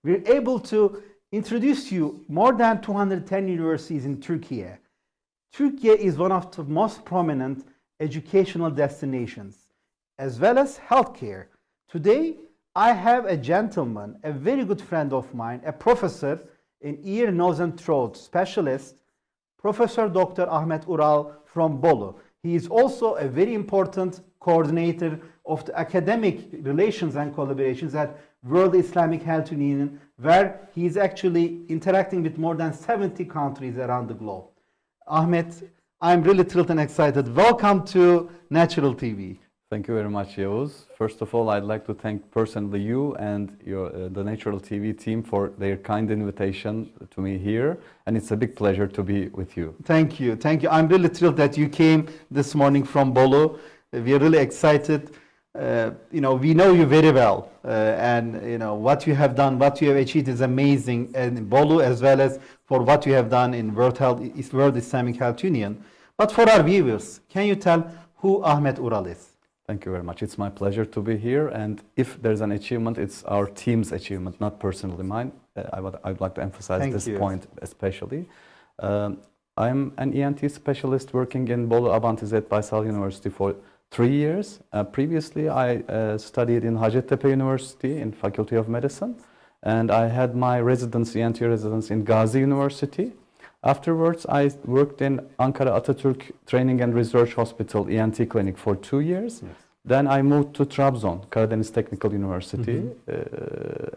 we're able to introduce you more than 210 universities in Turkiye. Turkey is one of the most prominent educational destinations, as well as healthcare. Today, I have a gentleman, a very good friend of mine, a professor in ear, nose and throat specialist, Professor Dr. Ahmet Ural from Bolu. He is also a very important coordinator of the academic relations and collaborations at World Islamic Health Union, where he is actually interacting with more than 70 countries around the globe. Ahmet, I'm really thrilled and excited. Welcome to Natural TV. Thank you very much, Yavuz. First of all, I'd like to thank personally you and the Natural TV team for their kind invitation to me here, and it's a big pleasure to be with you. Thank you, thank you. I'm really thrilled that you came this morning from Bolu. We are really excited. We know you very well, and what you have done, what you have achieved is amazing, and in Bolu as well as for what you have done in World Islamic Health Union. But for our viewers, can you tell who Ahmet Ural is? Thank you very much. It's my pleasure to be here, and if there's an achievement, it's our team's achievement, not personally mine. I'd like to emphasize this point especially. I'm an ENT specialist working in Bolu Abant İzzet Baysal University for 3 years. Previously, I studied in Hacettepe University in Faculty of Medicine, and I had my residency, ENT residence in Gazi University. Afterwards, I worked in Ankara Atatürk Training and Research Hospital ENT clinic for 2 years. Yes. Then I moved to Trabzon, Karadeniz Technical University,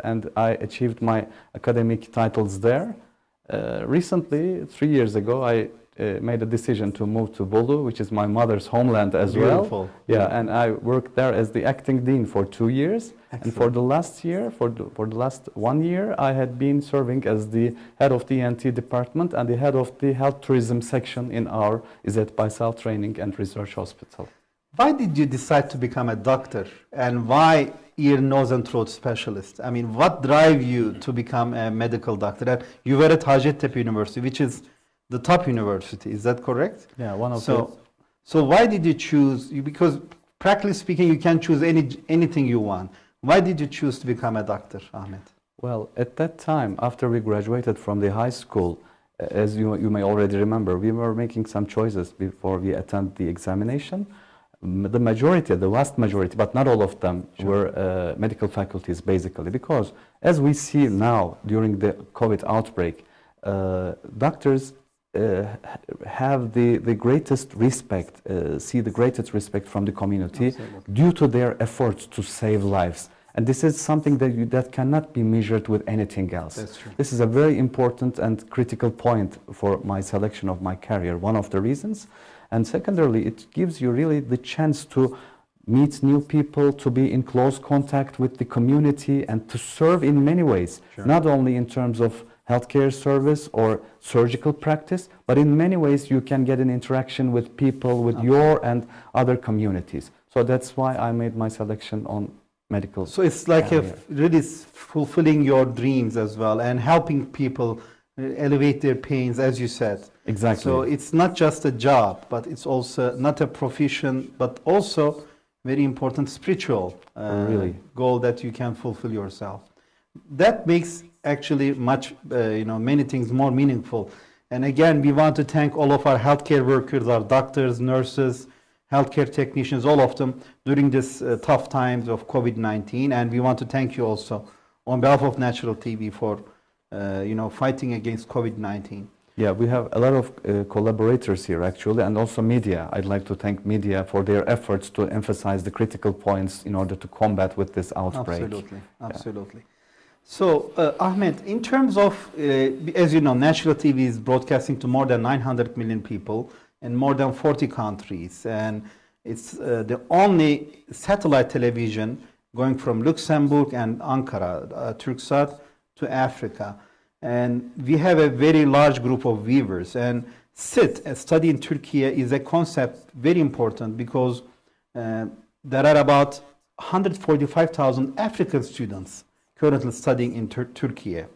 and I achieved my academic titles there. Recently, 3 years ago, I made a decision to move to Bolu, which is my mother's homeland as Beautiful. well. Yeah, and I worked there as the acting dean for 2 years. Excellent. And for the last year, for the last 1 year, I had been serving as the head of the ENT department and the head of the health tourism section in our İzzet Baysal Training and Research Hospital. Why did you decide to become a doctor, and why ear, nose and throat specialist? I mean, what drive you to become a medical doctor? And you were at Hacettepe University, which is the top university, is that correct? Yeah, one of So why did you choose, because practically speaking, you can choose anything you want. Why did you choose to become a doctor, Ahmet? Well, at that time, after we graduated from the high school, as you may already remember, we were making some choices before we attend the examination. The majority, the vast majority, but not all of them, were medical faculties, basically, because as we see now during the COVID outbreak, doctors have the greatest respect, see the greatest respect from the community. Absolutely. Due to their efforts to save lives. And this is something that cannot be measured with anything else. That's true. This is a very important and critical point for my selection of my career, one of the reasons. And secondarily, it gives you really the chance to meet new people, to be in close contact with the community, and to serve in many ways, not only in terms of healthcare service or surgical practice, but in many ways you can get an interaction with people, with your and other communities. So that's why I made my selection on medical. So it's like really fulfilling your dreams as well, and helping people elevate their pains, as you said. Exactly. So it's not just a job, but it's also not a profession, but also very important spiritual goal that you can fulfill yourself. That makes actually many things more meaningful. And again, we want to thank all of our healthcare workers, our doctors, nurses, healthcare technicians, all of them during this tough times of COVID-19. And we want to thank you also on behalf of Natural TV for fighting against COVID-19. Yeah, we have a lot of collaborators here actually, and also media. I'd like to thank media for their efforts to emphasize the critical points in order to combat with this outbreak. Absolutely, absolutely. Yeah. So, Ahmet, in terms of, as you know, Natural TV is broadcasting to more than 900 million people in more than 40 countries. And it's the only satellite television going from Luxembourg and Ankara, Turksat, to Africa. And we have a very large group of viewers. And SIT, a study in Turkiye, is a concept very important because there are about 145,000 African students currently studying in Turkiye.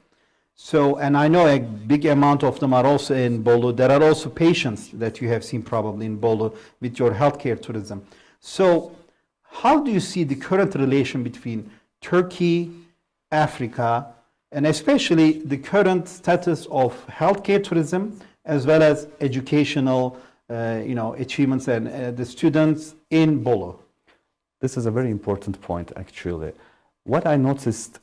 So, and I know a big amount of them are also in Bolu. There are also patients that you have seen probably in Bolu with your healthcare tourism. So, how do you see the current relation between Turkey, Africa, and especially the current status of healthcare tourism as well as educational achievements and the students in Bolu? This is a very important point, actually. What I noticed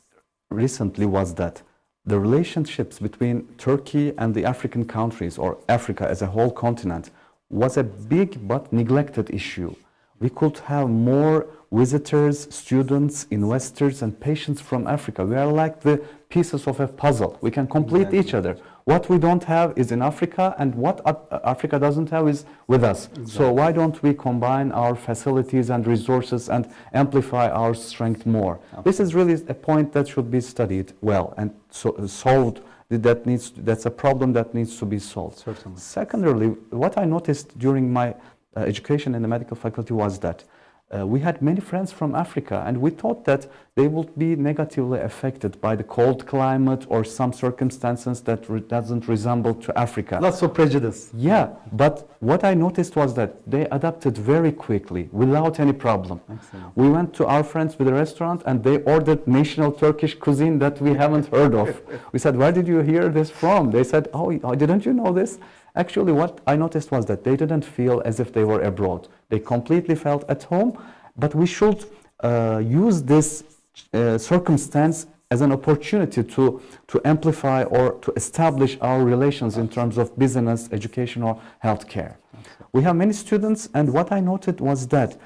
recently was that the relationships between Turkey and the African countries, or Africa as a whole continent, was a big but neglected issue. We could have more visitors, students, investors, and patients from Africa. We are like the pieces of a puzzle. We can complete each other. What we don't have is in Africa, and what Africa doesn't have is with us. So why don't we combine our facilities and resources and amplify our strength more? This is really a point that should be studied well and solved. That's a problem that needs to be solved. Certainly. Secondly, what I noticed during my education in the medical faculty was that we had many friends from Africa, and we thought that they would be negatively affected by the cold climate or some circumstances that doesn't resemble to Africa. Lots of prejudice. Yeah, but what I noticed was that they adapted very quickly without any problem. Excellent. We went to our friends with a restaurant and they ordered national Turkish cuisine that we haven't heard of. We said, where did you hear this from? They said, oh, didn't you know this? Actually, what I noticed was that they didn't feel as if they were abroad. They completely felt at home, but we should use this circumstance as an opportunity to amplify or to establish our relations in terms of business, education, or healthcare. We have many students, and what I noted was that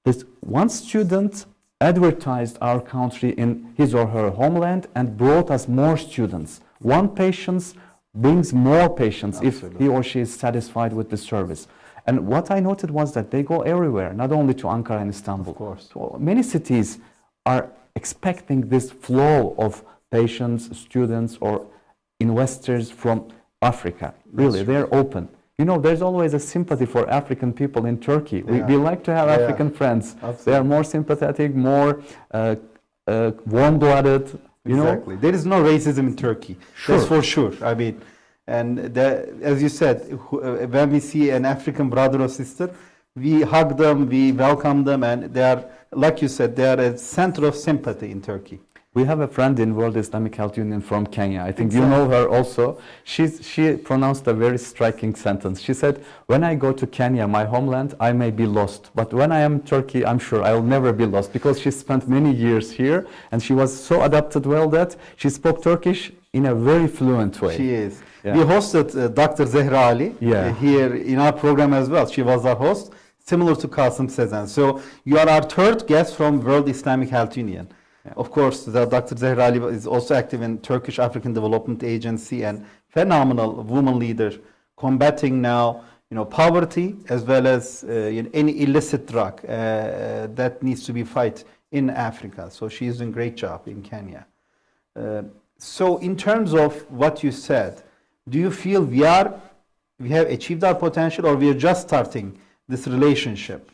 this one student advertised our country in his or her homeland and brought us more students. One patient brings more patients if he or she is satisfied with the service. And what I noted was that they go everywhere, not only to Ankara and Istanbul. Of course. So many cities are expecting this flow of patients, students, or investors from Africa. Really, they're open. You know, there's always a sympathy for African people in Turkey. We like to have African friends. Absolutely. They are more sympathetic, more warm-blooded. Exactly. There is no racism in Turkey. Sure. That's for sure. I mean, and as you said, when we see an African brother or sister, we hug them, we welcome them, and they are, like you said, they are a center of sympathy in Turkey. We have a friend in World Islamic Health Union from Kenya. I think you know her also. She pronounced a very striking sentence. She said, when I go to Kenya, my homeland, I may be lost. But when I am in Turkey, I'm sure I will never be lost, because she spent many years here and she was so adapted well that she spoke Turkish in a very fluent way. She is. Yeah. We hosted Dr. Zehra Ali here in our program as well. She was our host, similar to Kasım Sezen. So you are our third guest from World Islamic Health Union. Of course, Dr. Zehra Ali is also active in Turkish African Development Agency and phenomenal woman leader, combating now, poverty as well as any illicit drug that needs to be fight in Africa. So she is doing a great job in Kenya. So in terms of what you said, do you feel we have achieved our potential, or we are just starting this relationship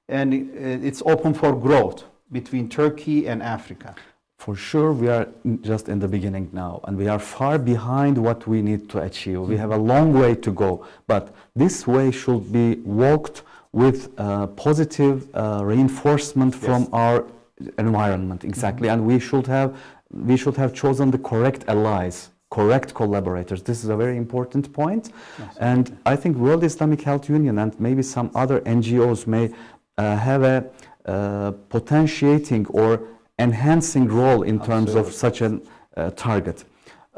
and it's open for growth between Turkey and Africa? For sure, we are just in the beginning now, and we are far behind what we need to achieve. We have a long way to go, but this way should be walked with positive reinforcement from our environment. Exactly, and we should have chosen the correct allies, correct collaborators. This is a very important point. And I think World Islamic Health Union and maybe some other NGOs may have a potentiating or enhancing role in terms of such a target.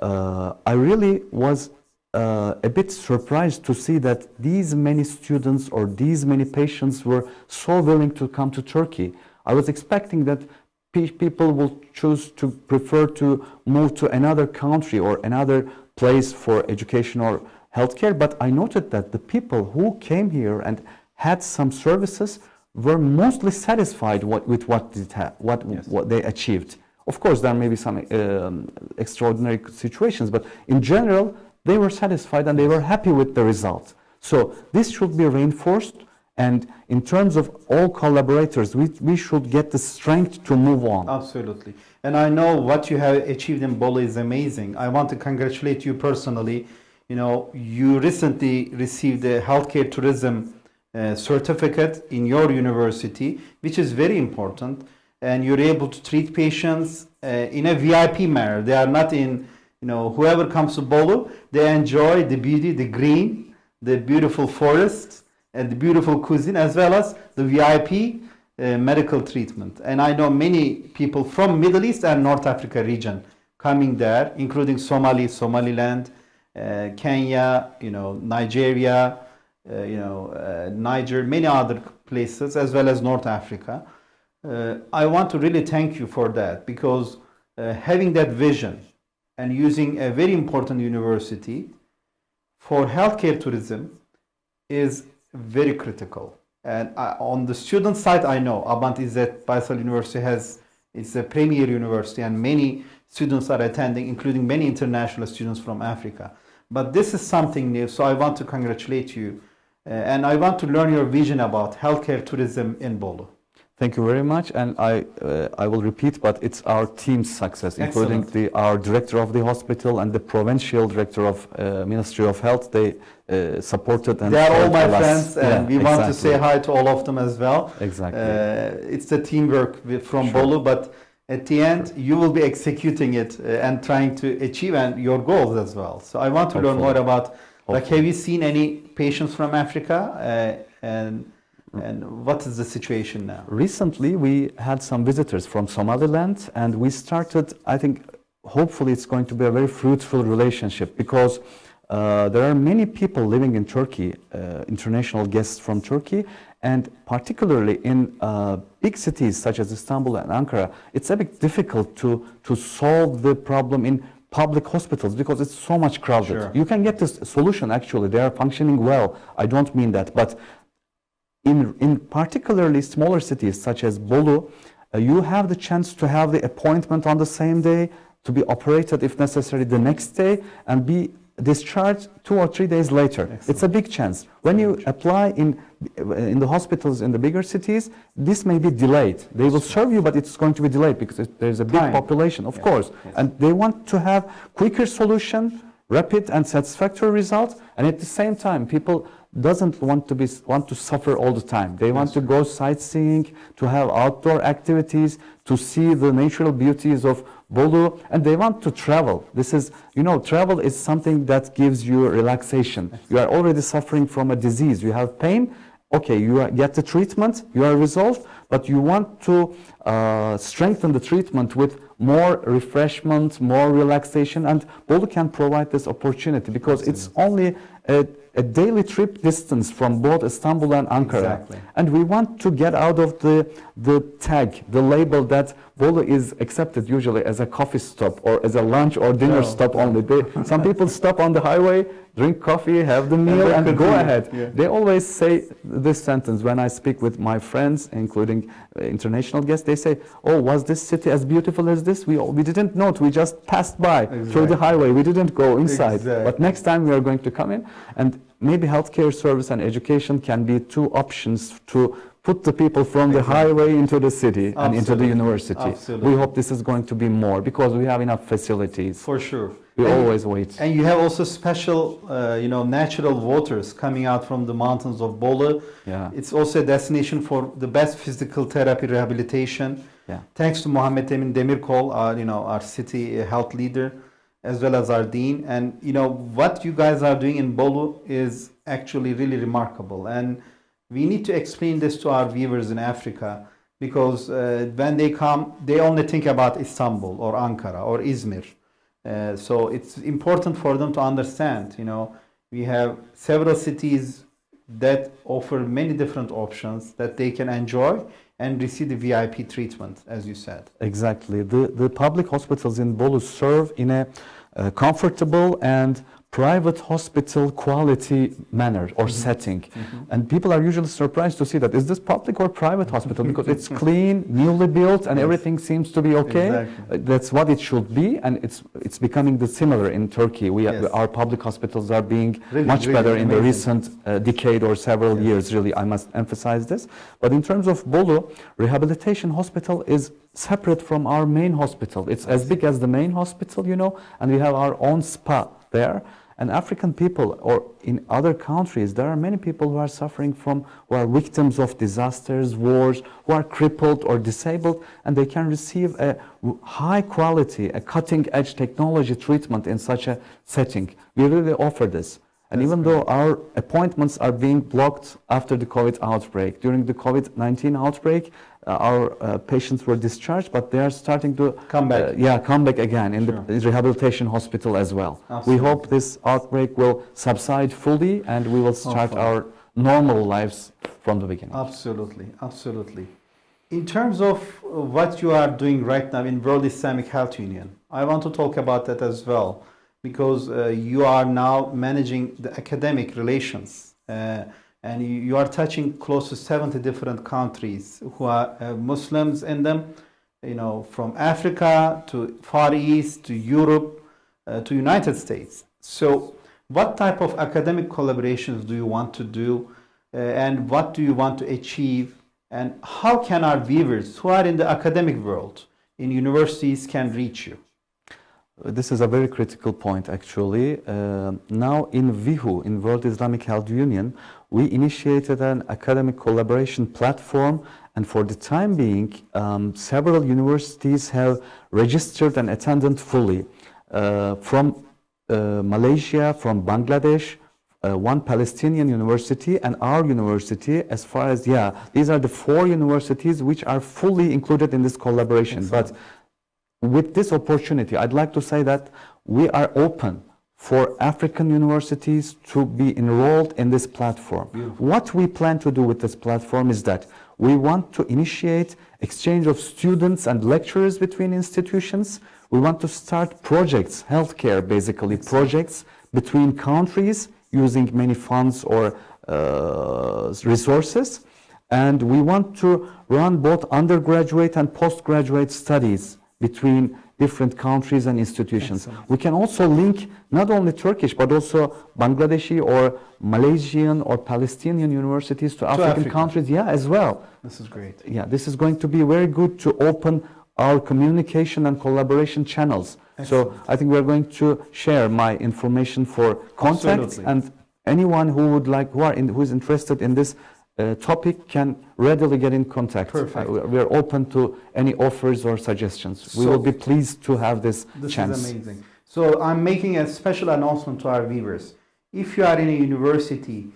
I really was a bit surprised to see that these many students or these many patients were so willing to come to Turkey. I was expecting that people will choose to prefer to move to another country or another place for education or healthcare, but I noted that the people who came here and had some services were mostly satisfied with what they achieved. Of course, there may be some extraordinary situations, but in general, they were satisfied and they were happy with the result. So this should be reinforced, and in terms of all collaborators, we should get the strength to move on. Absolutely. And I know what you have achieved in Bolu is amazing. I want to congratulate you personally. You recently received a healthcare tourism certificate in your university, which is very important, and you're able to treat patients in a VIP manner. They are not in, whoever comes to Bolu, they enjoy the beauty, the green, the beautiful forests, and the beautiful cuisine, as well as the VIP medical treatment. And I know many people from Middle East and North Africa region coming there, including Somaliland, Kenya, Nigeria, Niger, many other places, as well as North Africa. I want to really thank you for that, because having that vision and using a very important university for healthcare tourism is very critical. And on the student side, I know Abant İzzet Baysal University it's a premier university, and many students are attending, including many international students from Africa. But this is something new, so I want to congratulate you. And I want to learn your vision about healthcare tourism in Bolu. Thank you very much, and I will repeat, but it's our team's success, including our director of the hospital and the provincial director of Ministry of Health. They supported and they are all my friends, and we want to exactly. say hi to all of them as well. Exactly. It's the teamwork from Bolu, but at the end, you will be executing it and trying to achieve your goals as well. So I want to learn more about, like, have you seen any patients from Africa, and what is the situation now? Recently, we had some visitors from Somaliland, and we started, I think, hopefully it's going to be a very fruitful relationship, because there are many people living in Turkey, international guests from Turkey, and particularly in big cities such as Istanbul and Ankara, it's a bit difficult to solve the problem in public hospitals because it's so much crowded. Sure. You can get this solution, actually. They are functioning well. I don't mean that. But in particularly smaller cities such as Bolu, you have the chance to have the appointment on the same day, to be operated if necessary the next day, and be discharged 2 or 3 days later. Excellent. It's a big chance. When you apply in the hospitals in the bigger cities, this may be delayed. They will serve you, but it's going to be delayed because there's a big population, of course. Yes. And they want to have quicker solution, rapid and satisfactory results, and at the same time, people doesn't want to suffer all the time. They want to go sightseeing, to have outdoor activities, to see the natural beauties of Bolu, and they want to travel. This is, travel is something that gives you relaxation. You are already suffering from a disease. You have pain. Okay, you get the treatment. You are resolved, but you want to strengthen the treatment with more refreshment, more relaxation, and Bolu can provide this opportunity because it's only a daily trip distance from both Istanbul and Ankara. Exactly. And we want to get out of the tag, the label that Bolu is accepted usually as a coffee stop or as a lunch or dinner stop only. Some people stop on the highway, drink coffee, have the meal, and go ahead. Yeah. They always say this sentence when I speak with my friends, including international guests. They say, "Oh, was this city as beautiful as this? We didn't know it. We just passed by through the highway. We didn't go inside. But next time we are going to come in." And maybe healthcare service and education can be two options to put the people from the highway into the city and into the university. Absolutely. We hope this is going to be more because we have enough facilities. For sure. We always wait. And you have also special, natural waters coming out from the mountains of Bolu. Yeah. It's also a destination for the best physical therapy rehabilitation. Yeah. Thanks to Muhammed Emin Demirkol, our city health leader, as well as our dean. And what you guys are doing in Bolu is actually really remarkable. And we need to explain this to our viewers in Africa because when they come, they only think about Istanbul or Ankara or Izmir. So it's important for them to understand, we have several cities that offer many different options that they can enjoy and receive the VIP treatment, as you said. Exactly. The public hospitals in Bolu serve in a comfortable and private hospital quality manner or setting. And people are usually surprised to see that. Is this public or private hospital? Because it's clean, newly built, and everything seems to be okay. Exactly. That's what it should be, and it's becoming the similar in Turkey. Our public hospitals are being much better in the recent decade or several years, really. I must emphasize this. But in terms of Bolu, rehabilitation hospital is separate from our main hospital. It's as big as the main hospital, and we have our own spa there. And African people, or in other countries, there are many people who are suffering from, who are victims of disasters, wars, who are crippled or disabled, and they can receive a high quality, a cutting edge technology treatment in such a setting. We really offer this. And That's even great. though our appointments are being blocked after the COVID outbreak, during the COVID-19 outbreak, our patients were discharged, but they are starting to Come back. come back again in Sure. the rehabilitation hospital as well. Absolutely. We hope this outbreak will subside fully and we will start Hopefully. our normal lives from the beginning. Absolutely, absolutely. In terms of what you are doing right now in World Islamic Health Union, I want to talk about that as well, because you are now managing the academic relations, and you are touching close to 70 different countries who are Muslims in them, you know, from Africa to Far East to Europe to United States. So what type of academic collaborations do you want to do, and what do you want to achieve, and how can our viewers who are in the academic world in universities can reach you? This is a very critical point, actually. Now in WIHU, in World Islamic Health Union, we initiated an academic collaboration platform, and for the time being, several universities have registered and attended fully. From Malaysia, from Bangladesh, one Palestinian university, and our university, as far as, these are the 4 universities which are fully included in this collaboration. Excellent. But with this opportunity, I'd like to say that we are open for African universities to be enrolled in this platform. Beautiful. What we plan to do with this platform is that we want to initiate exchange of students and lecturers between institutions. We want to start projects, healthcare basically, projects between countries using many funds or resources. And we want to run both undergraduate and postgraduate studies between different countries and institutions. Excellent. We can also link not only Turkish but also Bangladeshi or Malaysian or Palestinian universities to African Africa. countries, as well. This is great. This is going to be very good to open our communication and collaboration channels. Excellent. So I think we're going to share my information for contacts, Absolutely. and anyone who would like, who is interested in this topic can readily get in contact. Perfect. We are open to any offers or suggestions. We will be pleased to have this chance. This is amazing. So I'm making a special announcement to our viewers. If you are in a university,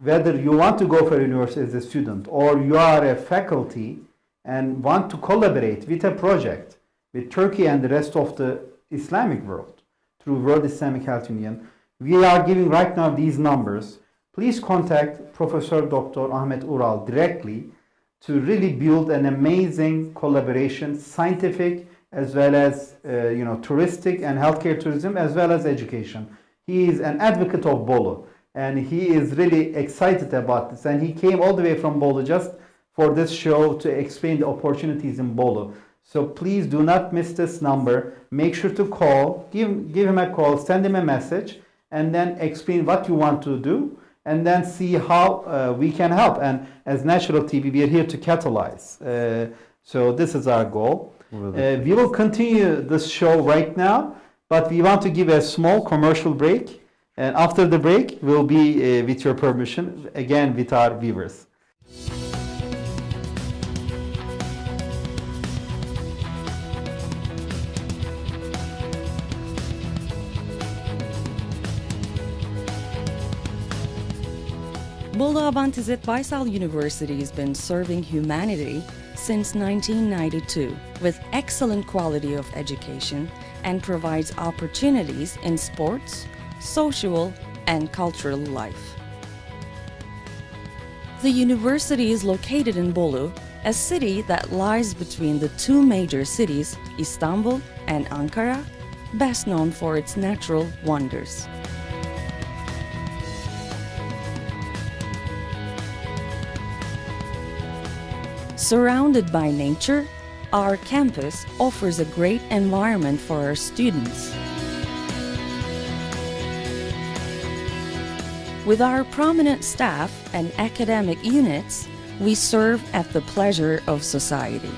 whether you want to go for a university as a student or you are a faculty and want to collaborate with a project with Turkey and the rest of the Islamic world through World Islamic Health Union, we are giving right now these numbers. Please contact Professor Dr. Ahmet Ural directly to really build an amazing collaboration, scientific as well as touristic and healthcare tourism as well as education. He is an advocate of Bolu and he is really excited about this, and he came all the way from Bolu just for this show to explain the opportunities in Bolu. So please do not miss this number. Make sure to call, give him a call, send him a message, and then explain what you want to do, and then see how we can help. And as Natural TV, we are here to catalyze. So this is our goal. We will continue this show right now, but we want to give a small commercial break. And after the break, we'll be, with your permission, again with our viewers. Bolu Abantizet Baysal University has been serving humanity since 1992 with excellent quality of education and provides opportunities in sports, social, and cultural life. The university is located in Bolu, a city that lies between the 2 major cities, Istanbul and Ankara, best known for its natural wonders. Surrounded by nature, our campus offers a great environment for our students. With our prominent staff and academic units, we serve at the pleasure of society.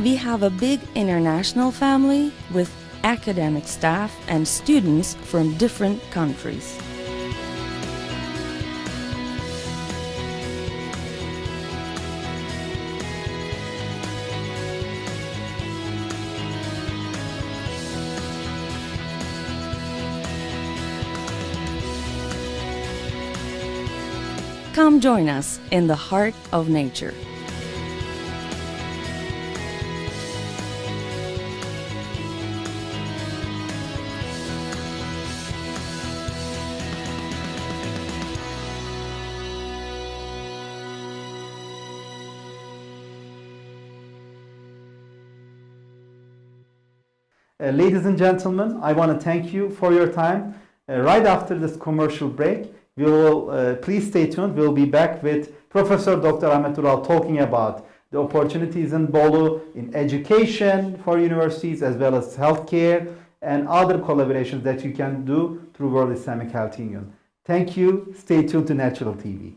we have a big international family with academic staff and students from different countries. Come join us in the heart of nature. Ladies and gentlemen, I want to thank you for your time. Right after this commercial break, we will please stay tuned. We'll be back with Professor Dr. Ahmet Ural talking about the opportunities in Bolu in education for universities as well as healthcare and other collaborations that you can do through World Islamic Health Union. Thank you. Stay tuned to Natural TV.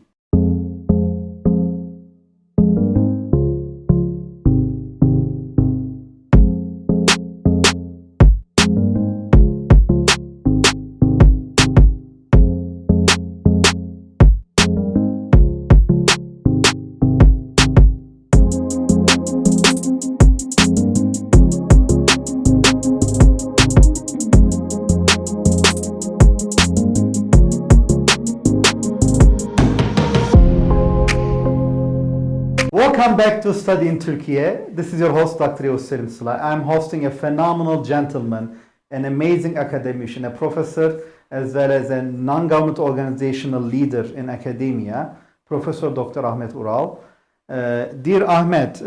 Welcome back to Study in Turkiye. This is your host, Dr. Yavuz Selim Sılay. I'm hosting a phenomenal gentleman, an amazing academician, a professor, as well as a non-government organizational leader in academia, Professor Dr. Ahmet Ural. Dear Ahmet,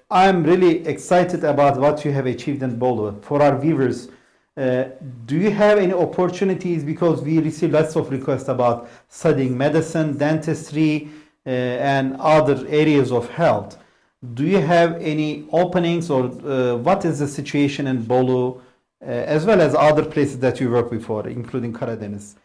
I'm really excited about what you have achieved in Bolu. For our viewers, do you have any opportunities, because we receive lots of requests about studying medicine, dentistry, and other areas of health. Do you have any openings, or what is the situation in Bolu, as well as other places that you work before, including Karadeniz?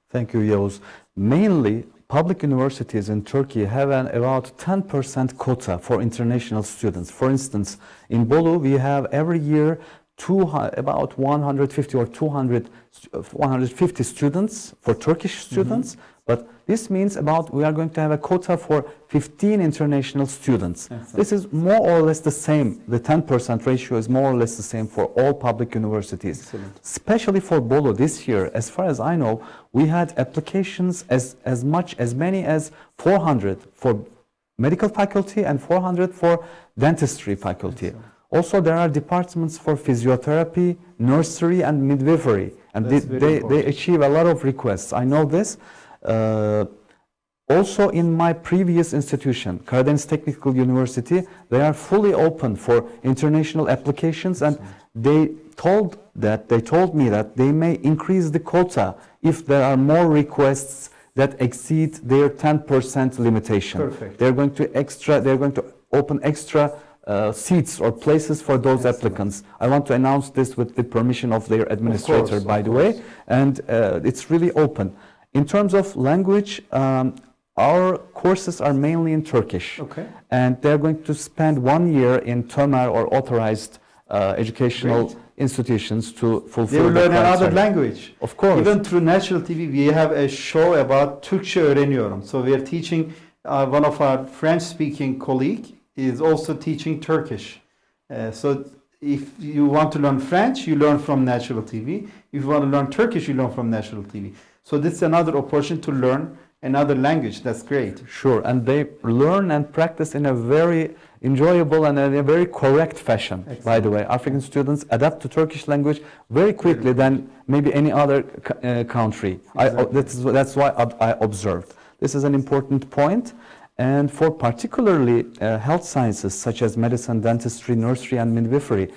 Thank you, Yavuz. Mainly, public universities in Turkey have an about 10% quota for international students. For instance, in Bolu, we have every year about 150 or 150 students for Turkish students, but this means we are going to have a quota for 15 international students. Excellent. This is more or less the same. The 10% ratio is more or less the same for all public universities. Excellent. Especially for Bolu this year, as far as I know, we had applications as many as 400 for medical faculty and 400 for dentistry faculty. Excellent. Also, there are departments for physiotherapy, nursery, and midwifery, and they achieve a lot of requests. I know this. Also, in my previous institution, Karadeniz Technical University, they are fully open for international applications, and they told me that they may increase the quota if there are more requests that exceed their 10% limitation. Perfect. They're going to open extra seats or places for those applicants. I want to announce this with the permission of their administrator, by the way, and it's really open. In terms of language, our courses are mainly in Turkish, and they're going to spend 1 year in TÖMER or authorized educational institutions to fulfill. They will learn another language. Of course. Even through Natural TV, we have a show about Türkçe öğreniyorum. So we are teaching, one of our French-speaking colleague is also teaching Turkish. So if you want to learn French, you learn from Natural TV. If you want to learn Turkish, you learn from Natural TV. So this is another opportunity to learn another language. That's great. Sure, and they learn and practice in a very enjoyable and in a very correct fashion. Excellent. By the way, African students adapt to Turkish language very quickly than maybe any other country. Exactly. That's why I observed. This is an important point. And for particularly health sciences such as medicine, dentistry, nursery, and midwifery,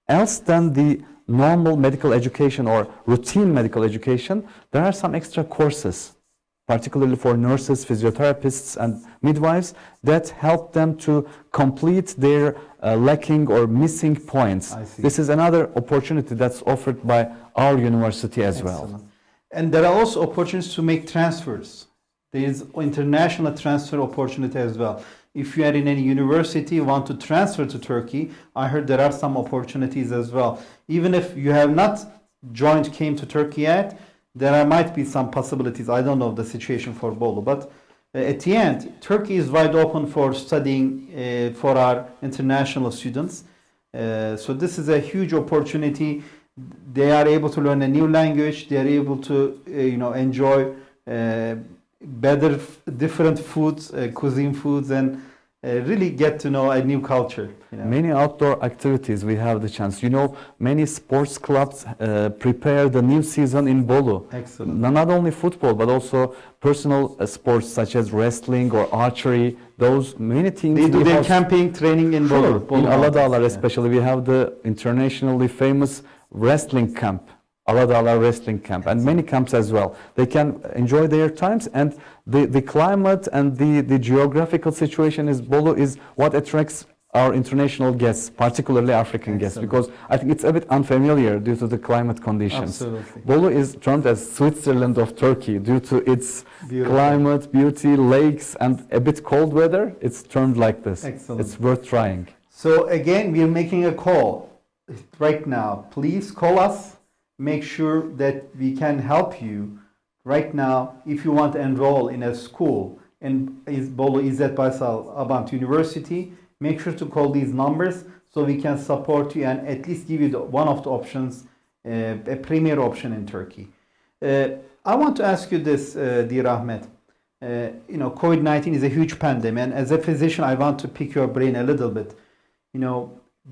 else than the normal medical education or routine medical education, there are some extra courses, particularly for nurses, physiotherapists, and midwives, that help them to complete their lacking or missing points. This is another opportunity that's offered by our university as well. And there are also opportunities to make transfers. There is international transfer opportunity as well. if you are in any university, want to transfer to Turkey, I heard there are some opportunities as well. Even if you have not came to Turkey yet, there might be some possibilities. I don't know the situation for Bolu, but at the end, Turkey is wide open for studying for our international students. So this is a huge opportunity. They are able to learn a new language. They are able to, enjoy better, different foods, cuisine foods, and really get to know a new culture. Many outdoor activities we have the chance. Many sports clubs prepare the new season in Bolu. Excellent. Not only football, but also personal sports such as wrestling or archery. Those many things. They do their camping training in Bolu. In Aladağlar especially, we have the internationally famous wrestling camp. Aladağlar wrestling camp, and many camps as well. They can enjoy their times, and the climate and the geographical situation is Bolu is what attracts our international guests, particularly African guests, because I think it's a bit unfamiliar due to the climate conditions. Absolutely. Bolu is termed as Switzerland of Turkey due to its climate, beauty, lakes, and a bit cold weather. It's termed like this. Excellent. It's worth trying. So again, we are making a call right now. Please call us. Make sure that we can help you right now if you want to enroll in a school in Bolu İzzet Baysal Abant University. Make sure to call these numbers so we can support you and at least give you one of the options, a premier option in Turkey. I want to ask you this, dear Ahmet. COVID-19 is a huge pandemic, and as a physician, I want to pick your brain a little bit.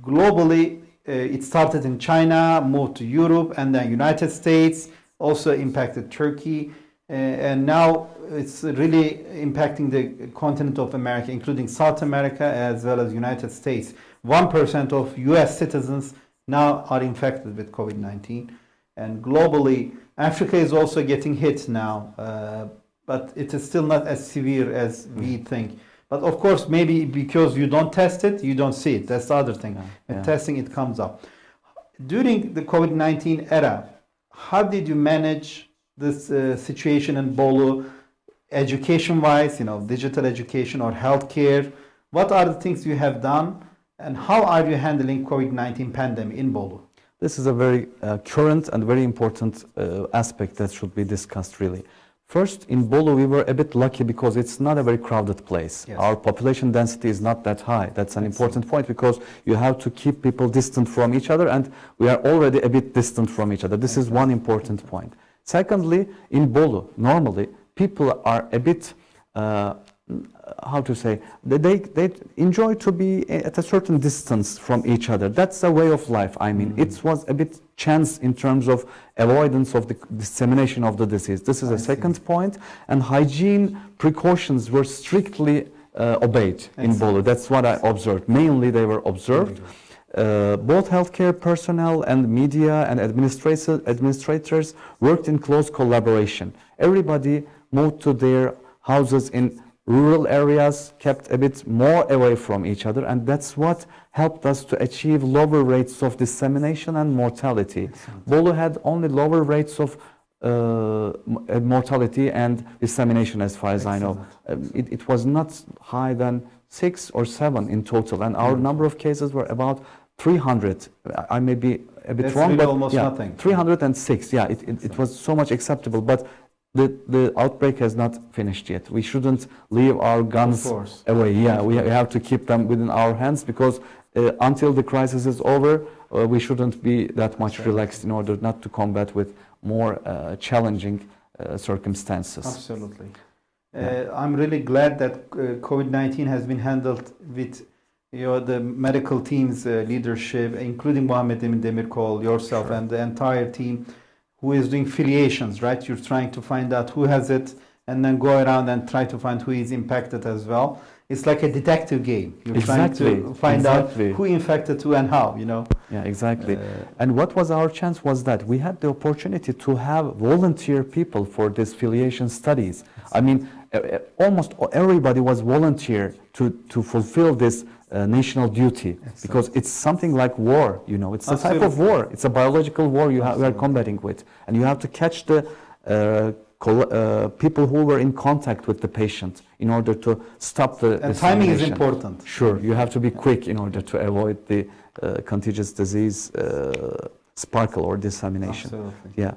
Globally, it started in China, moved to Europe, and then United States, also impacted Turkey, and now it's really impacting the continent of America, including South America as well as United States. 1% of US citizens now are infected with COVID-19, and globally, Africa is also getting hit now, but it is still not as severe as we think. But of course, maybe because you don't test it, you don't see it. That's the other thing. And testing, it comes up. During the COVID-19 era, how did you manage this situation in Bolu, education-wise, digital education or healthcare? What are the things you have done, and how are you handling COVID-19 pandemic in Bolu? This is a very current and very important aspect that should be discussed, really. First, in Bolu, we were a bit lucky because it's not a very crowded place. Yes. Our population density is not that high. That's an important point because you have to keep people distant from each other, and we are already a bit distant from each other. This is one important point. Secondly, in Bolu, normally, people are a bit, how to say, they enjoy to be at a certain distance from each other. That's a way of life. I mean, it was a bit chance in terms of avoidance of the dissemination of the disease. This is a second point. And hygiene precautions were strictly obeyed in Bolu. That's what I observed. Mainly they were observed. Both healthcare personnel and media and administrators worked in close collaboration. Everybody moved to their houses in rural areas, kept a bit more away from each other, and that's what helped us to achieve lower rates of dissemination and mortality. Bolu had only lower rates of mortality and dissemination as far as I know. It was not higher than 6 or 7 in total, and our number of cases were about 300. I may be a bit wrong, really but almost nothing. 306. Yeah, it was so much acceptable, but the outbreak has not finished yet. We shouldn't leave our guns away. Yeah, we have to keep them within our hands because until the crisis is over, we shouldn't be that much relaxed in order not to combat with more challenging circumstances. Absolutely. I'm really glad that COVID-19 has been handled with the medical team's leadership, including Muhammed Emin Demirkol, yourself, and the entire team who is doing filiations, right? You're trying to find out who has it and then go around and try to find who is impacted as well. It's like a detective game. You're trying to find out who infected who and how, Yeah, exactly. And what was our chance was that we had the opportunity to have volunteer people for these filiation studies. I mean, almost everybody was volunteer to fulfill this national duty because it's something like war, it's a type of war. It's a biological war we are combating with, and you have to catch the people who were in contact with the patient in order to stop the And timing is dissemination. important. Sure, you have to be quick in order to avoid the contagious disease sparkle or dissemination. Absolutely. Yeah.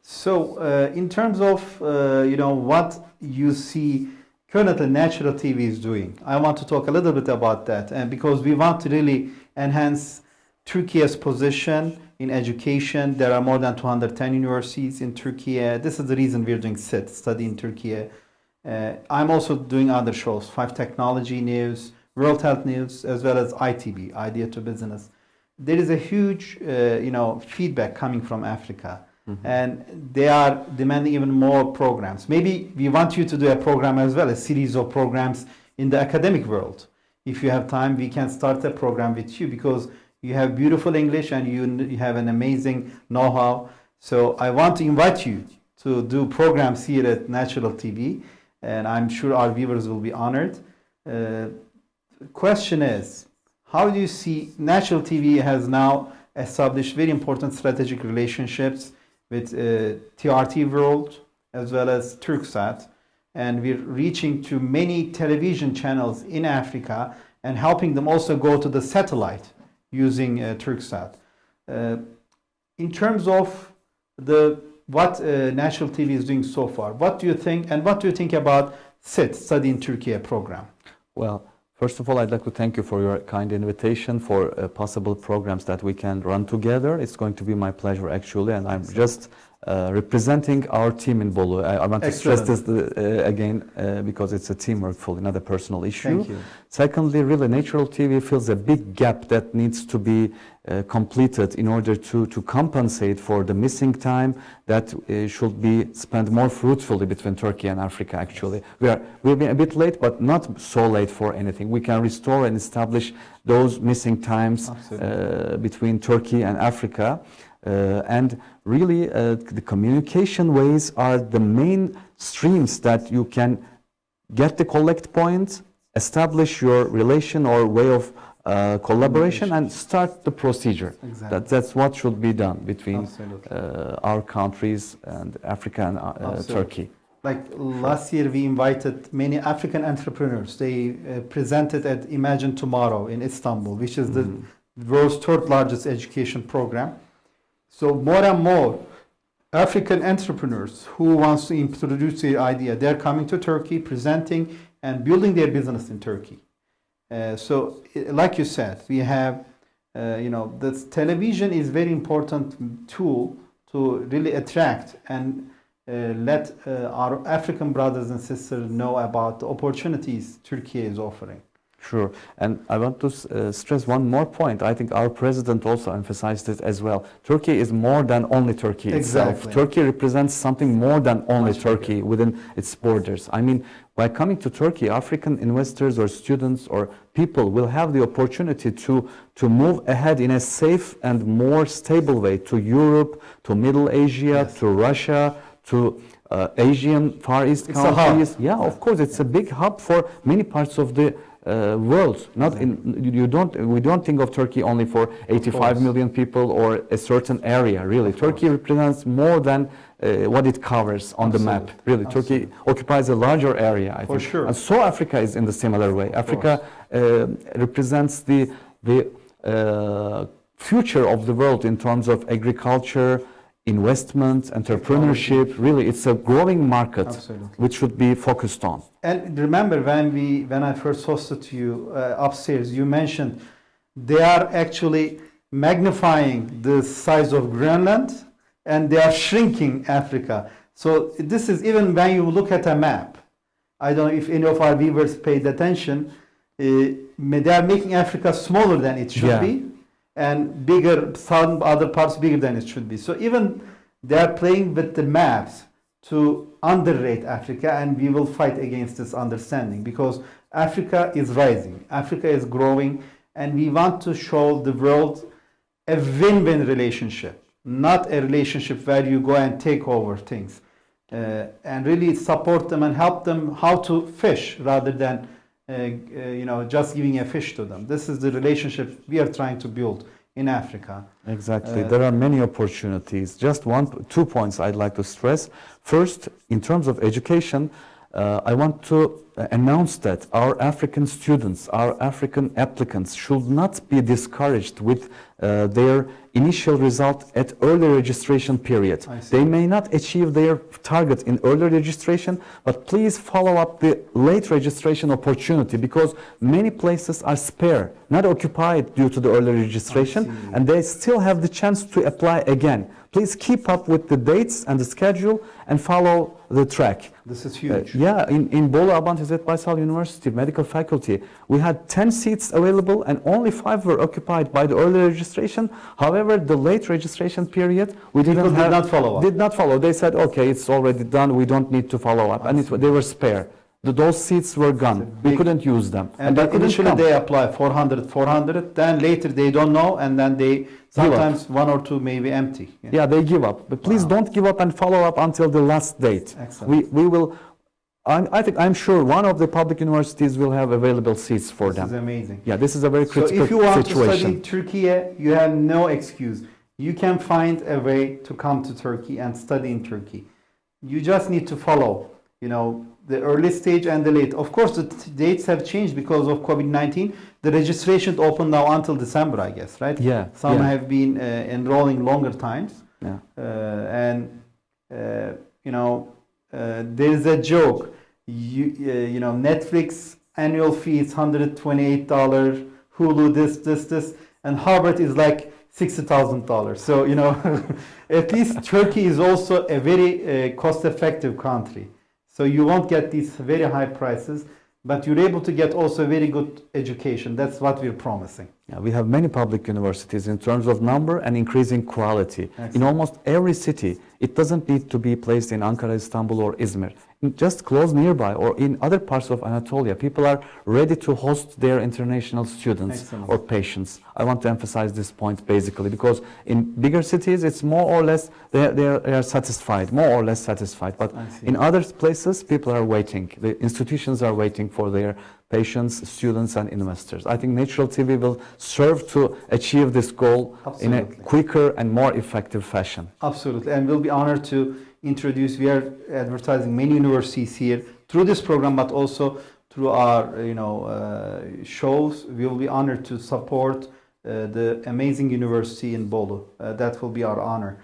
So, in terms of what you see currently Natural TV is doing, I want to talk a little bit about that, and because we want to really enhance Turkey's position in education. There are more than 210 universities in Turkey. This is the reason we're doing SIT, Study in Turkey. I'm also doing other shows, 5 Technology News, World Health News, as well as ITB, Idea to Business. There is a huge feedback coming from Africa. Mm-hmm. And they are demanding even more programs. Maybe we want you to do a program as well, a series of programs in the academic world. If you have time, we can start a program with you because you have beautiful English and you have an amazing know-how. So I want to invite you to do programs here at Natural TV, and I'm sure our viewers will be honored. Question is, how do you see Natural TV has now established very important strategic relationships with TRT World as well as Turksat, and we're reaching to many television channels in Africa and helping them also go to the satellite using Turksat. In terms of what Natural TV is doing so far, what do you think, and what do you think about SIT, Study in Turkey program? Well, first of all, I'd like to thank you for your kind invitation for possible programs that we can run together. It's going to be my pleasure, actually, and I'm just representing our team in Bolu. I want to stress this again because it's a teamwork fully, not a personal issue. Thank you. Secondly, really, Natural TV fills a big gap that needs to be completed in order to compensate for the missing time that should be spent more fruitfully between Turkey and Africa, actually. We've been a bit late, but not so late for anything. We can restore and establish those missing times between Turkey and Africa. And really, the communication ways are the main streams that you can get the collect point, establish your relation or way of collaboration, and start the procedure. Exactly. That's what should be done between our countries and Africa and Turkey. Like last year, we invited many African entrepreneurs. They presented at Imagine Tomorrow in Istanbul, which is the world's 3rd largest education program. So more and more African entrepreneurs who wants to introduce their idea, they're coming to Turkey, presenting and building their business in Turkey. So like you said, we have, this television is very important tool to really attract and let our African brothers and sisters know about the opportunities Turkey is offering. Sure, and I want to stress one more point. I think our president also emphasized it as well. Turkey is more than only Turkey itself. Turkey represents something more than only Turkey within its borders. I mean, by coming to Turkey, African investors or students or people will have the opportunity to move ahead in a safe and more stable way to Europe, to Middle Asia, to Russia, to Asian Far East countries. Yeah, of course, it's a big hub for many parts of the world. We don't think of Turkey only for 85 million people or a certain area. Really, Turkey represents more than what it covers on the map. Really, Turkey occupies a larger area, I think. Sure. And so Africa is in the similar way. Africa represents the future of the world in terms of agriculture, investment, entrepreneurship. Really, it's a growing market which should be focused on. And remember, when I first hosted you upstairs, you mentioned they are actually magnifying the size of Greenland and they are shrinking Africa. So this is, even when you look at a map, I don't know if any of our viewers paid attention, they are making Africa smaller than it should be, and bigger, some other parts bigger than it should be. So even they are playing with the maps to underrate Africa, and we will fight against this understanding because Africa is rising, Africa is growing, and we want to show the world a win-win relationship, not a relationship where you go and take over things, and really support them and help them how to fish rather than just giving a fish to them. This is the relationship we are trying to build in Africa. Exactly. There are many opportunities. Just two points I'd like to stress. First, in terms of education, I want to announce that our African students, our African applicants should not be discouraged with their initial result at early registration period. They may not achieve their target in early registration, but please follow up the late registration opportunity, because many places are spare, not occupied due to the early registration, and they still have the chance to apply again. Please keep up with the dates and the schedule and follow the track. This is huge. In Bolu Abant İzzet Baysal University medical faculty, we had 10 seats available and only 5 were occupied by the early registration. However, the late registration period, we did not follow. They said, okay, it's already done, we don't need to follow up. And they were spare. Those seats were gone. We couldn't use them. And initially they apply 400, then later they don't know, and then they sometimes 1 or 2 may be empty. Yeah, they give up. But please don't give up and follow up until the last date. Excellent. We will. I'm sure one of the public universities will have available seats for them. This is amazing. Yeah, this is a very critical situation. So if you want to study in Turkey, you have no excuse. You can find a way to come to Turkey and study in Turkey. You just need to follow, the early stage and the late. Of course, the dates have changed because of COVID-19. The registration opened now until December, I guess, right? Yeah. Some have been enrolling longer times. Yeah. There is a joke. Netflix annual fee is $128. Hulu this, and Harvard is like $60,000. So at least Turkey is also a very cost-effective country. So you won't get these very high prices, but you're able to get also very good education. That's what we're promising. Yeah, we have many public universities in terms of number and increasing quality. Excellent. In almost every city. It doesn't need to be placed in Ankara, Istanbul, or Izmir. Just close nearby or in other parts of Anatolia, people are ready to host their international students. Excellent. Or patients. I want to emphasize this point basically because in bigger cities, it's more or less, they are satisfied, more or less satisfied. But in other places, people are waiting. The institutions are waiting for their patients, students, and investors. I think Natural TV will serve to achieve this goal. Absolutely. In a quicker and more effective fashion. Absolutely, and we'll be honored to introduce. We are advertising many universities here through this program, but also through our shows. We will be honored to support the amazing university in Bolu. That will be our honor.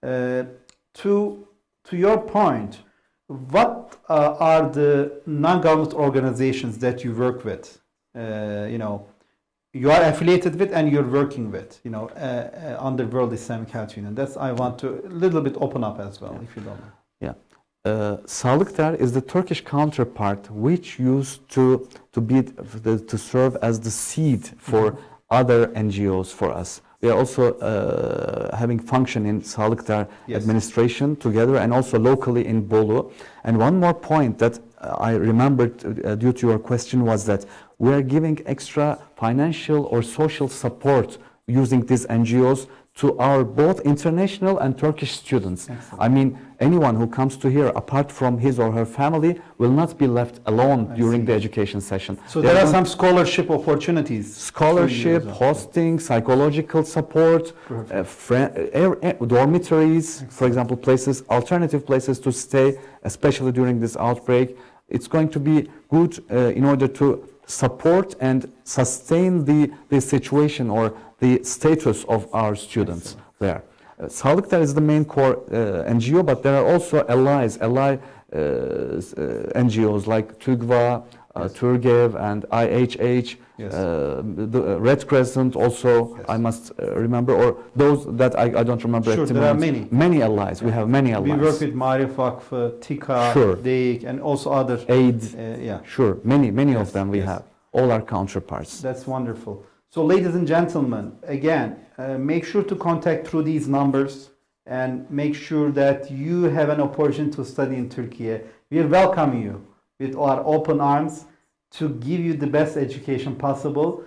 To your point, what are the non-government organizations that you work with? You are affiliated with and you're working with, under World Islamic Health Union. That's I want to a little bit open up as well, if you don't mind. Yeah. Sağlıkter is the Turkish counterpart, which used to serve as the seed for other NGOs for us. We are also having function in Sağlıkter administration together and also locally in Bolu. And one more point that I remembered due to your question was that we are giving extra financial or social support using these NGOs to our both international and Turkish students. Excellent. I mean, anyone who comes to here apart from his or her family will not be left alone during the education session. So there are some scholarship opportunities. Scholarship, hosting, psychological support, dormitories, for example, places, alternative places to stay, especially during this outbreak. It's going to be good in order to support and sustain the situation or the status of our students. Excellent. There. Sağlıkter is the main core NGO, but there are also ally NGOs like TÜGVA, Turgev and IHH, the Red Crescent also, I must remember, or those that I don't remember. Sure, there are many. Many allies, we have many allies. We work with Marif Vakfı, TİKA, DEIK, and also other. AID, sure, many of them we have, all our counterparts. That's wonderful. So ladies and gentlemen, again, make sure to contact through these numbers and make sure that you have an opportunity to study in Turkey. We welcome you with our open arms to give you the best education possible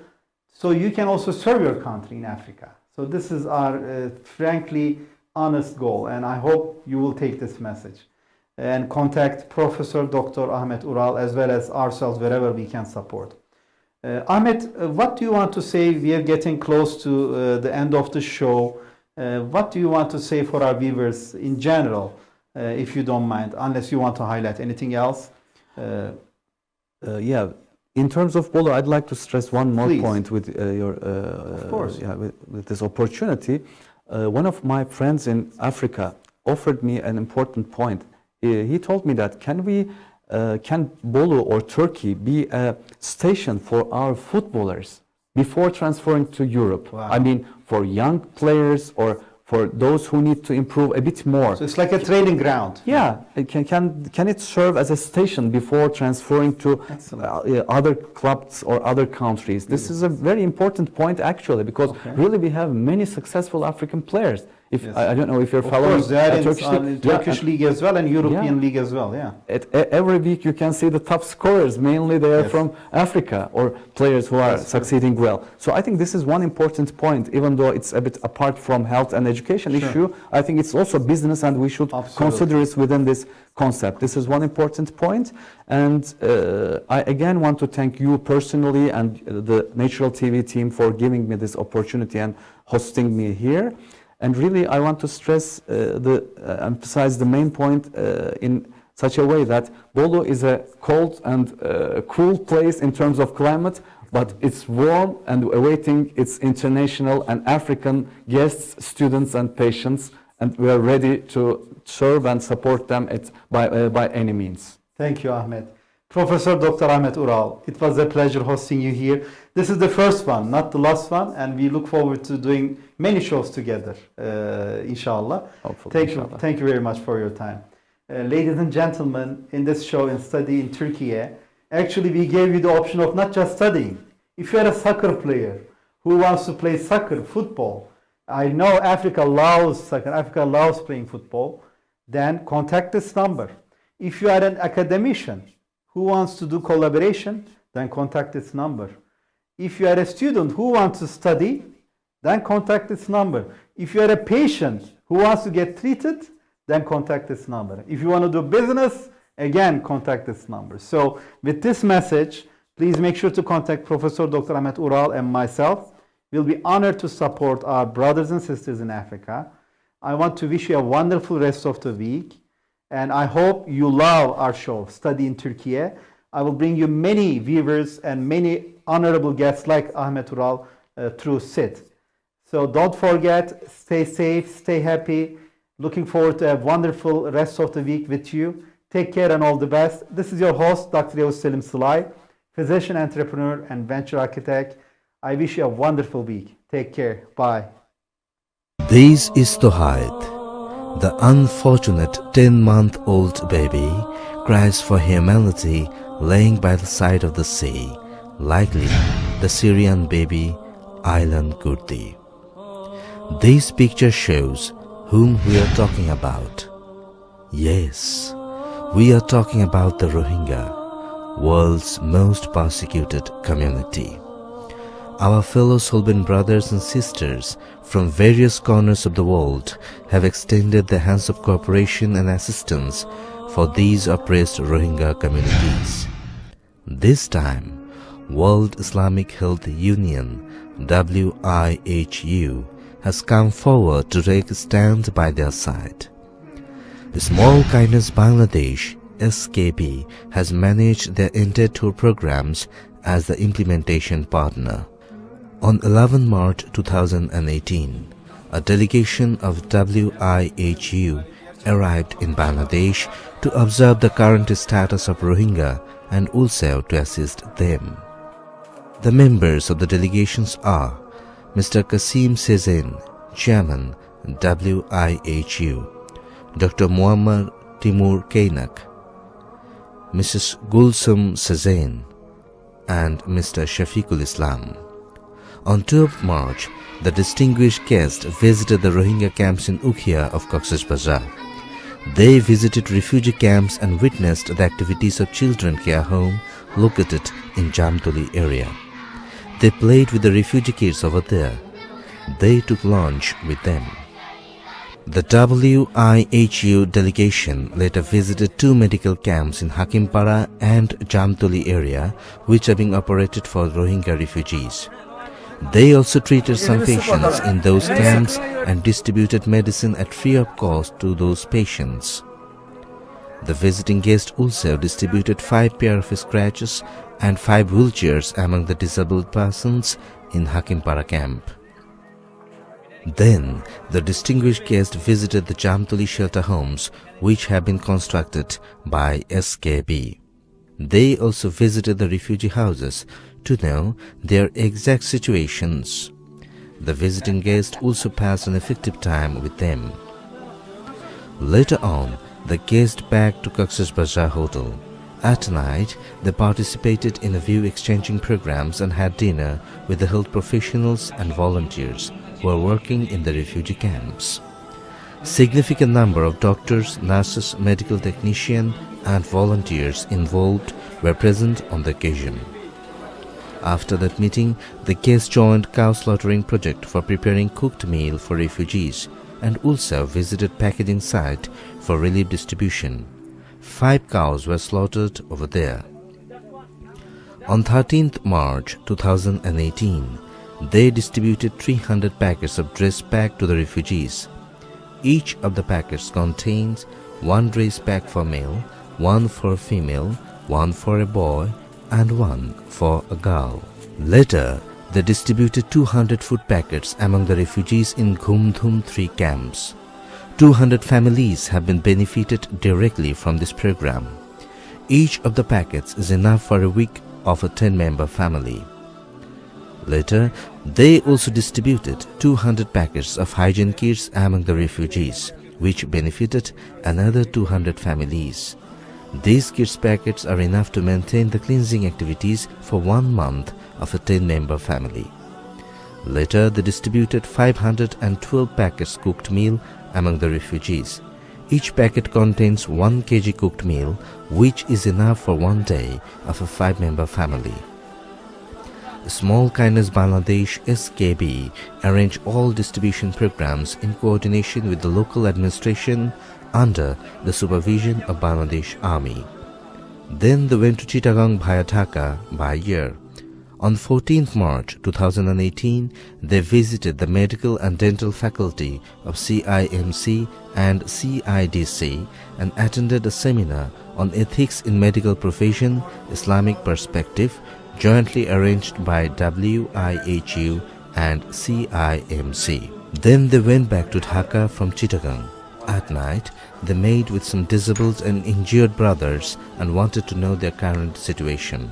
so you can also serve your country in Africa. So this is our frankly honest goal, and I hope you will take this message and contact Professor Dr. Ahmet Ural as well as ourselves wherever we can support. Ahmet, what do you want to say? We are getting close to the end of the show. What do you want to say for our viewers in general, if you don't mind, unless you want to highlight anything else? Yeah, in terms of polo, I'd like to stress one more Please. point with Of course. with this opportunity. One of my friends in Africa offered me an important point. He told me that can Bolu or Turkey be a station for our footballers before transferring to Europe? Wow. I mean, for young players or for those who need to improve a bit more. So it's like a training ground. Yeah, can it serve as a station before transferring to other clubs or other countries? This is a very important point actually, because really we have many successful African players. If I don't know if you're following Turkish league as well and European league as well. Yeah. Every week you can see the top scorers. Mainly they are from Africa or players who are succeeding well. So I think this is one important point. Even though it's a bit apart from health and education issue, I think it's also business, and we should consider it within this concept. This is one important point. And I again want to thank you personally and the Natural TV team for giving me this opportunity and hosting me here. And really, I want to stress, emphasize the main point in such a way that Bolu is a cold and cool place in terms of climate, but it's warm and awaiting its international and African guests, students and patients, and we are ready to serve and support them by any means. Thank you, Ahmet. Professor Dr. Ahmet Ural, it was a pleasure hosting you here. This is the first one, not the last one, and we look forward to doing many shows together, inshallah. Hopefully, Thank you very much for your time. Ladies and gentlemen, in this show in Study in Turkiye, actually we gave you the option of not just studying. If you are a soccer player who wants to play soccer, football, I know Africa loves soccer, Africa loves playing football, then contact this number. If you are an academician who wants to do collaboration, then contact this number. If you are a student who wants to study, then contact this number. If you are a patient who wants to get treated, then contact this number. If you want to do business, again, contact this number. So with this message, please make sure to contact Professor Dr. Ahmet Ural and myself. We'll be honored to support our brothers and sisters in Africa. I want to wish you a wonderful rest of the week. And I hope you love our show, Study in Turkiye. I will bring you many viewers and many honorable guests like Ahmet Ural through SIT. So don't forget, stay safe, stay happy. Looking forward to a wonderful rest of the week with you. Take care and all the best. This is your host, Dr. Yavuz Selim Sılay, physician, entrepreneur, and venture architect. I wish you a wonderful week. Take care. Bye. This is Tohait. The unfortunate 10-month-old baby cries for humanity laying by the side of the sea, likely the Syrian baby Aylan Kurdi. This picture shows whom we are talking about. Yes, we are talking about the Rohingya, world's most persecuted community. Our fellow Solban brothers and sisters from various corners of the world have extended their hands of cooperation and assistance for these oppressed Rohingya communities. This time, World Islamic Health Union, WIHU, has come forward to take a stand by their side. The Small Kindness Bangladesh, SKB, has managed their entire tour programs as the implementation partner. On 11 March 2018, a delegation of WIHU arrived in Bangladesh to observe the current status of Rohingya and also to assist them. The members of the delegations are Mr. Kasim Sezen, Chairman, WIHU, Dr. Muammar Timur Kainak, Mrs. Gulsum Sezen, and Mr. Shafiqul Islam. On 12 March, the distinguished guest visited the Rohingya camps in Ukhia of Cox's Bazar. They visited refugee camps and witnessed the activities of children care home located in Jamtoli area. They played with the refugee kids over there. They took lunch with them. The WIHU delegation later visited 2 medical camps in Hakimpara and Jamtoli area, which are being operated for Rohingya refugees. They also treated some patients in those camps and distributed medicine at free of cost to those patients. The visiting guest also distributed 5 pair of scratches and 5 wheelchairs among the disabled persons in Hakimpara camp. Then the distinguished guest visited the Jamtoli shelter homes, which have been constructed by SKB. They also visited the refugee houses to know their exact situations. The visiting guest also passed an effective time with them. Later on, the guest back to Cox's Bazar Hotel. At night, they participated in a few exchanging programs and had dinner with the health professionals and volunteers who are working in the refugee camps. Significant number of doctors, nurses, medical technicians and volunteers involved were present on the occasion. After that meeting, the guests joined cow slaughtering project for preparing cooked meal for refugees and also visited packaging site for relief distribution. 5 cows were slaughtered over there. On 13th March 2018, they distributed 300 packets of dress pack to the refugees. Each of the packets contains 1 dress pack for male, 1 for female, 1 for a boy and 1 for a girl. Later, they distributed 200 food packets among the refugees in Ghumdhum 3 camps. 200 families have been benefited directly from this program. Each of the packets is enough for a week of a 10-member family. Later, they also distributed 200 packets of hygiene kits among the refugees, which benefited another 200 families. These kits packets are enough to maintain the cleansing activities for 1 month of a 10-member family. Later, they distributed 512 packets cooked meal among the refugees. Each packet contains 1 kg cooked meal, which is enough for 1 day of a 5-member family. Small Kindness Bangladesh SKB arrange all distribution programs in coordination with the local administration under the supervision of Bangladesh Army. Then they went to Chittagong via Dhaka by air. On 14th March 2018, they visited the medical and dental faculty of CIMC and CIDC and attended a seminar on ethics in medical profession, Islamic perspective, jointly arranged by WIHU and CIMC. Then they went back to Dhaka from Chittagong. At night, they met with some disabled and injured brothers and wanted to know their current situation.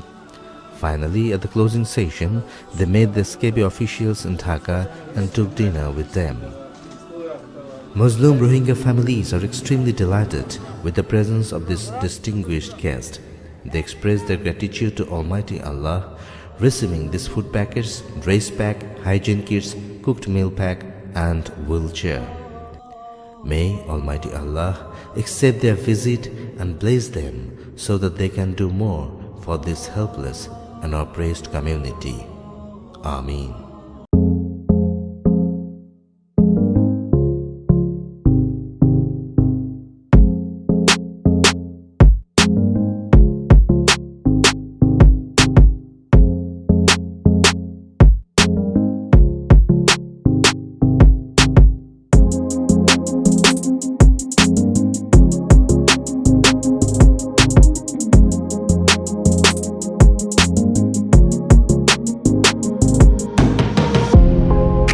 Finally, at the closing session, they met the SKB officials in Dhaka and took dinner with them. Muslim Rohingya families are extremely delighted with the presence of this distinguished guest. They express their gratitude to Almighty Allah, receiving these food packets, dress pack, hygiene kits, cooked meal pack and wheelchair. May Almighty Allah accept their visit and bless them so that they can do more for this helpless and oppressed community. Ameen.